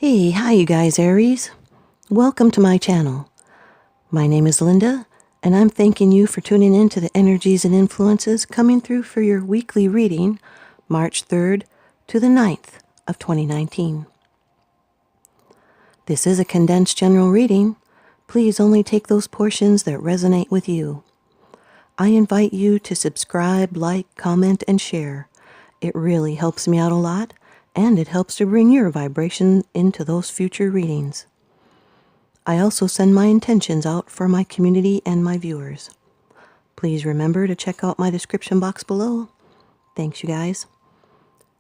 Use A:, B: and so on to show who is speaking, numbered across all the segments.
A: Hey, hi you guys, Aries. Welcome to my channel. My name is Linda, and I'm thanking you for tuning in to the energies and influences coming through for your weekly reading, March 3rd to the 9th of 2019. This is a condensed general reading. Please only take those portions that resonate with you. I invite you to subscribe, like, comment, and share. It really helps me out a lot, and it helps to bring your vibration into those future readings. I also send my intentions out for my community and my viewers. Please remember to check out my description box below. Thanks, you guys.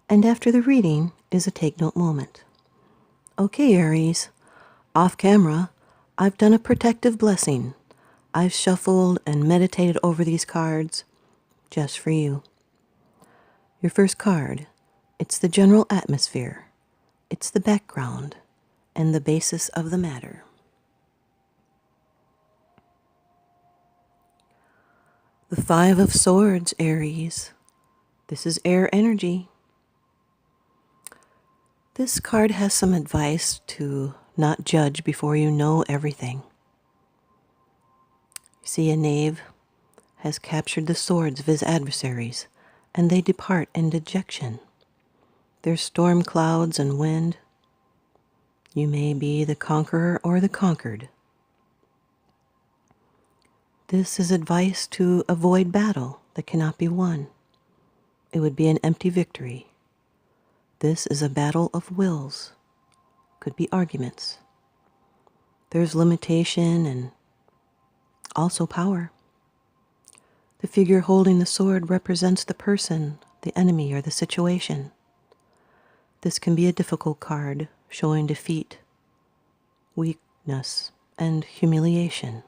A: And after the reading is a take note moment. Okay, Aries. Off camera, I've done a protective blessing. I've shuffled and meditated over these cards just for you. Your first card, it's the general atmosphere. It's the background and the basis of the matter. The Five of Swords, Aries. This is air energy. This card has some advice to not judge before you know everything. You see, a knave has captured the swords of his adversaries, and they depart in dejection. There's storm clouds and wind. You may be the conqueror or the conquered. This is advice to avoid battle that cannot be won. It would be an empty victory. This is a battle of wills. Could be arguments. There's limitation and also power. The figure holding the sword represents the person, the enemy, or the situation. This can be a difficult card, showing defeat, weakness, and humiliation.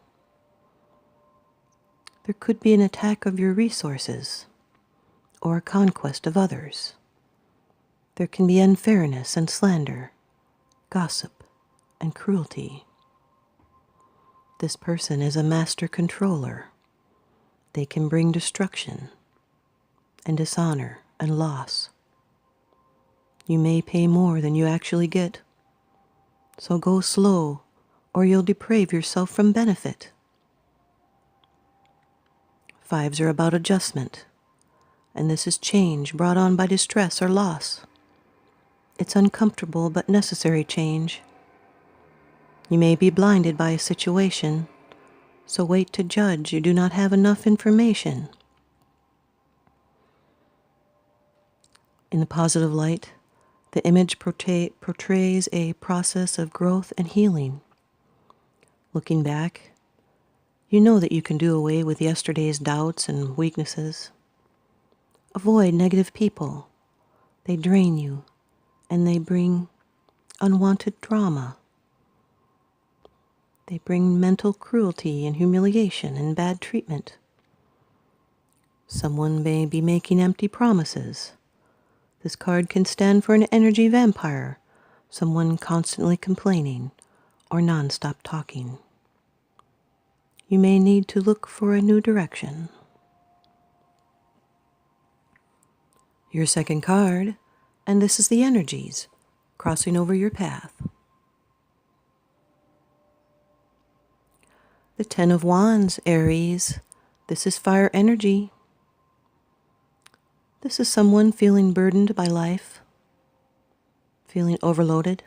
A: There could be an attack of your resources, or a conquest of others. There can be unfairness and slander, gossip, and cruelty. This person is a master controller. They can bring destruction and dishonor and loss. You may pay more than you actually get. So go slow, or you'll deprave yourself from benefit. Fives are about adjustment, and this is change brought on by distress or loss. It's uncomfortable but necessary change. You may be blinded by a situation, so wait to judge. You do not have enough information. In the positive light, the image portrays a process of growth and healing. Looking back, you know that you can do away with yesterday's doubts and weaknesses. Avoid negative people. They drain you, and they bring unwanted drama. They bring mental cruelty and humiliation and bad treatment. Someone may be making empty promises. This card can stand for an energy vampire, someone constantly complaining or non-stop talking. You may need to look for a new direction. Your second card, and this is the energies crossing over your path. The Ten of Wands, Aries. This is fire energy. This is someone feeling burdened by life, feeling overloaded,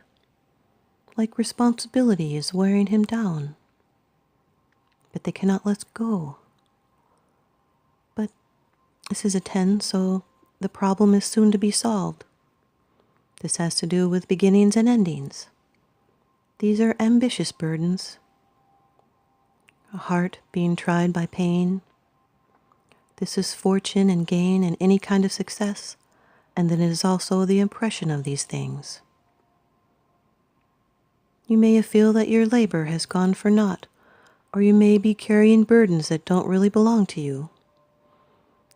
A: like responsibility is wearing him down, but they cannot let go. But this is a 10, so the problem is soon to be solved. This has to do with beginnings and endings. These are ambitious burdens. A heart being tried by pain. This is fortune and gain and any kind of success, and then it is also the impression of these things. You may feel that your labor has gone for naught, or you may be carrying burdens that don't really belong to you.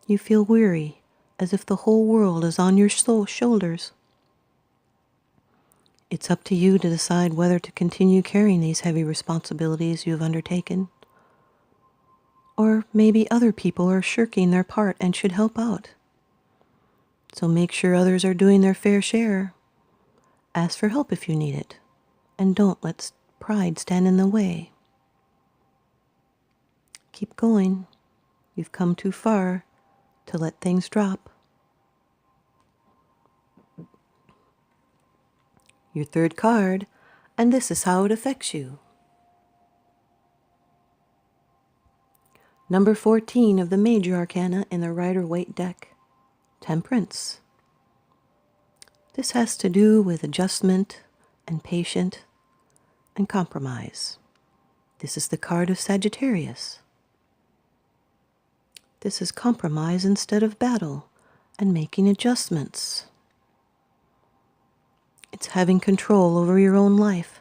A: You feel weary, as if the whole world is on your shoulders. It's up to you to decide whether to continue carrying these heavy responsibilities you have undertaken. Or maybe other people are shirking their part and should help out. So make sure others are doing their fair share. Ask for help if you need it, and don't let pride stand in the way. Keep going. You've come too far to let things drop. Your third card, and this is how it affects you. Number 14 of the Major Arcana in the Rider-Waite deck, Temperance. This has to do with adjustment and patience and compromise. This is the card of Sagittarius. This is compromise instead of battle and making adjustments. It's having control over your own life,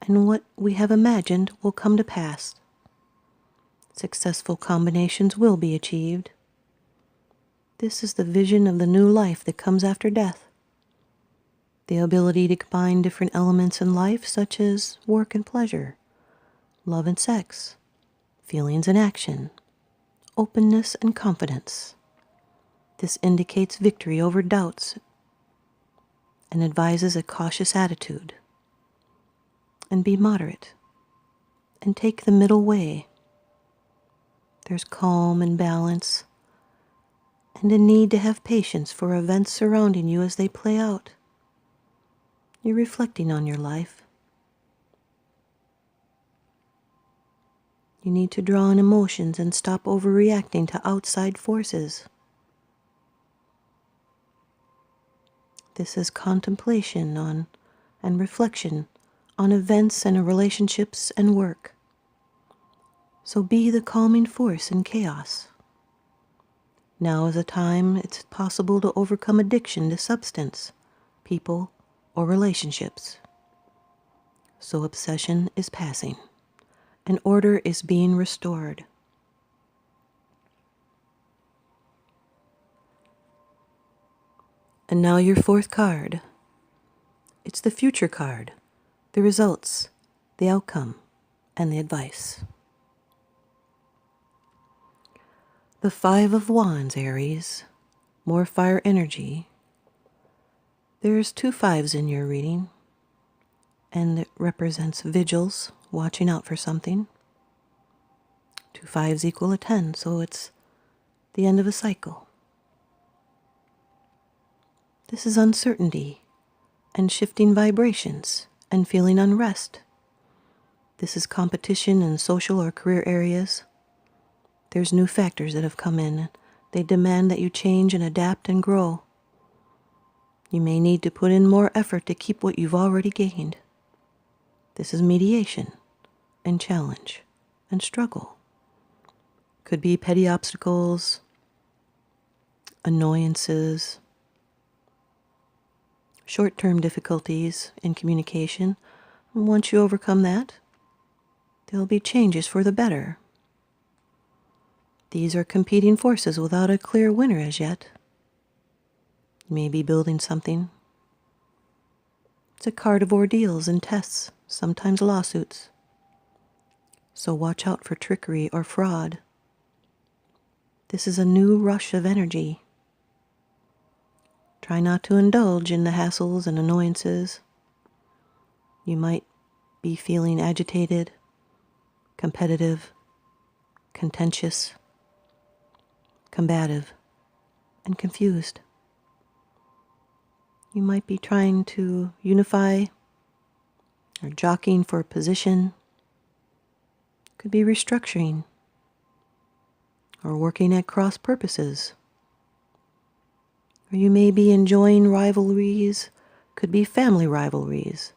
A: and what we have imagined will come to pass. Successful combinations will be achieved. This is the vision of the new life that comes after death. The ability to combine different elements in life, such as work and pleasure, love and sex, feelings and action, openness and confidence. This indicates victory over doubts and advises a cautious attitude. And be moderate and take the middle way. There's calm and balance and a need to have patience for events surrounding you as they play out. You're reflecting on your life. You need to draw in emotions and stop overreacting to outside forces. This is contemplation on and reflection on events and relationships and work. So be the calming force in chaos. Now is a time it's possible to overcome addiction to substance, people, or relationships. So obsession is passing, and order is being restored. And now your fourth card. It's the future card, the results, the outcome, and the advice. The Five of Wands, Aries. More fire energy. There's 2 5s in your reading, and it represents vigils, watching out for something. 2 5s equal a 10, so it's the end of a cycle. This is uncertainty and shifting vibrations and feeling unrest. This is competition in social or career areas. There's new factors that have come in. They demand that you change and adapt and grow. You may need to put in more effort to keep what you've already gained. This is mediation and challenge and struggle. Could be petty obstacles, annoyances, short-term difficulties in communication. And once you overcome that, there'll be changes for the better. These are competing forces without a clear winner as yet. You may be building something. It's a card of ordeals and tests, sometimes lawsuits. So watch out for trickery or fraud. This is a new rush of energy. Try not to indulge in the hassles and annoyances. You might be feeling agitated, competitive, contentious, combative, and confused. You might be trying to unify or jockeying for a position. Could be restructuring or working at cross purposes. Or you may be enjoying rivalries, could be family rivalries.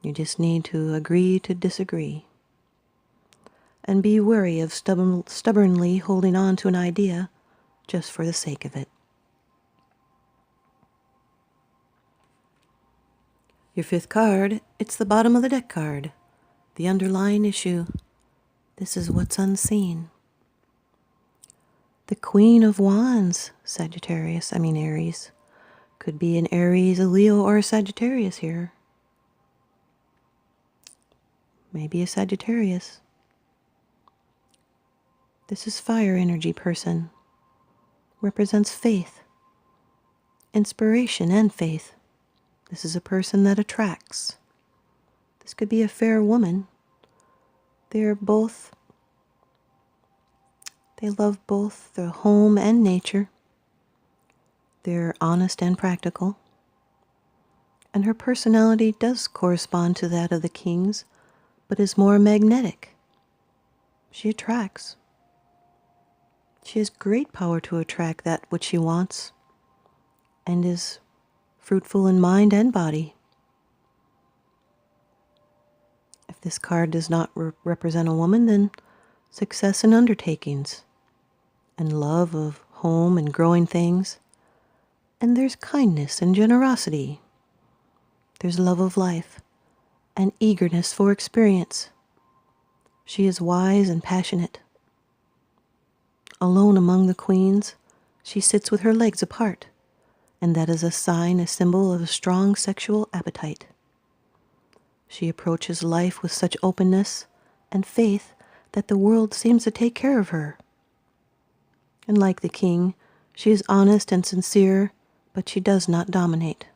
A: You just need to agree to disagree. And be wary of stubbornly holding on to an idea just for the sake of it. Your fifth card, it's the bottom of the deck card, the underlying issue. This is what's unseen. The Queen of Wands, Aries. Could be an Aries, a Leo, or a Sagittarius here. Maybe a Sagittarius. This is fire energy person. Represents faith, inspiration, and faith. This is a person that attracts. This could be a fair woman. They love both the home and nature. They're honest and practical. And her personality does correspond to that of the king's, but is more magnetic. She attracts. She has great power to attract that which she wants, and is fruitful in mind and body. If this card does not represent a woman, then success in undertakings, and love of home and growing things. And there's kindness and generosity. There's love of life and eagerness for experience. She is wise and passionate. Alone among the queens, she sits with her legs apart, and that is a symbol of a strong sexual appetite. She approaches life with such openness and faith that the world seems to take care of her. And like the king, she is honest and sincere, but she does not dominate.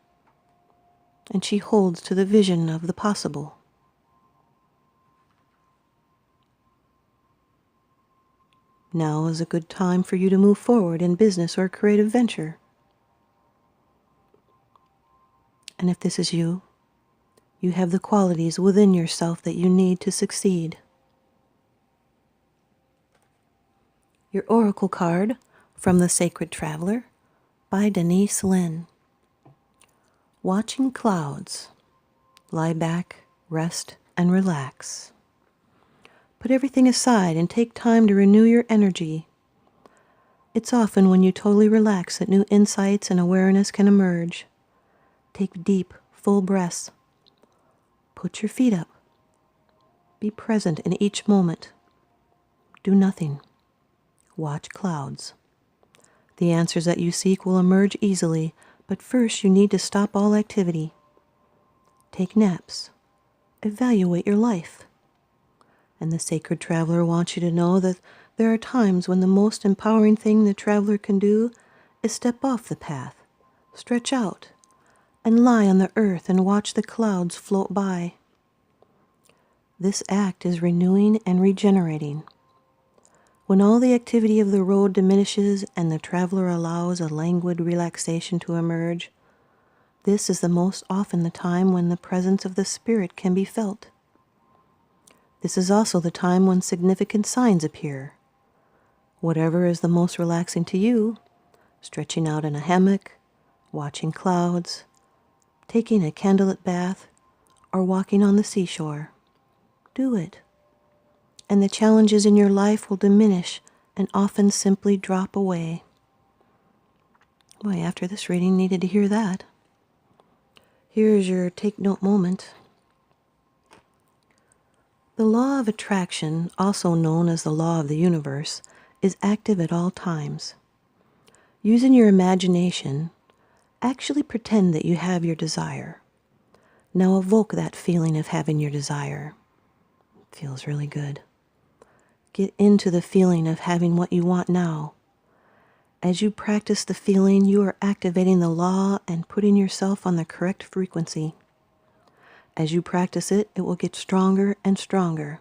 A: And she holds to the vision of the possible. Now is a good time for you to move forward in business or creative venture. And if this is you, you have the qualities within yourself that you need to succeed. Your Oracle card from The Sacred Traveler by Denise Linn. Watching clouds. Lie back, rest, and relax. Put everything aside and take time to renew your energy. It's often when you totally relax that new insights and awareness can emerge. Take deep, full breaths. Put your feet up. Be present in each moment. Do nothing. Watch clouds. The answers that you seek will emerge easily, but first you need to stop all activity. Take naps. Evaluate your life. And the Sacred Traveler wants you to know that there are times when the most empowering thing the traveler can do is step off the path, stretch out, and lie on the earth and watch the clouds float by. This act is renewing and regenerating. When all the activity of the road diminishes and the traveler allows a languid relaxation to emerge, this is the most often the time when the presence of the spirit can be felt. This is also the time when significant signs appear. Whatever is the most relaxing to you, stretching out in a hammock, watching clouds, taking a candlelit bath, or walking on the seashore. Do it. And the challenges in your life will diminish and often simply drop away. Boy, after this reading, needed to hear that. Here's your take note moment. The law of attraction, also known as the law of the universe, is active at all times. Using your imagination, actually pretend that you have your desire. Now evoke that feeling of having your desire. It feels really good. Get into the feeling of having what you want now. As you practice the feeling, you are activating the law and putting yourself on the correct frequency. As you practice it, it will get stronger and stronger.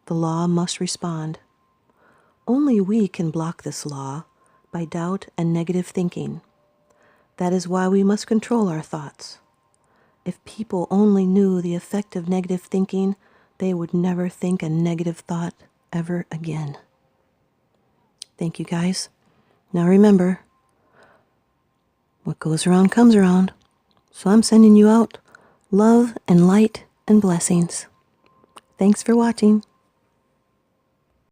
A: The law must respond. Only we can block this law by doubt and negative thinking. That is why we must control our thoughts. If people only knew the effect of negative thinking, they would never think a negative thought ever again. Thank you, guys. Now remember, what goes around comes around. So I'm sending you out love and light and blessings. Thanks for watching.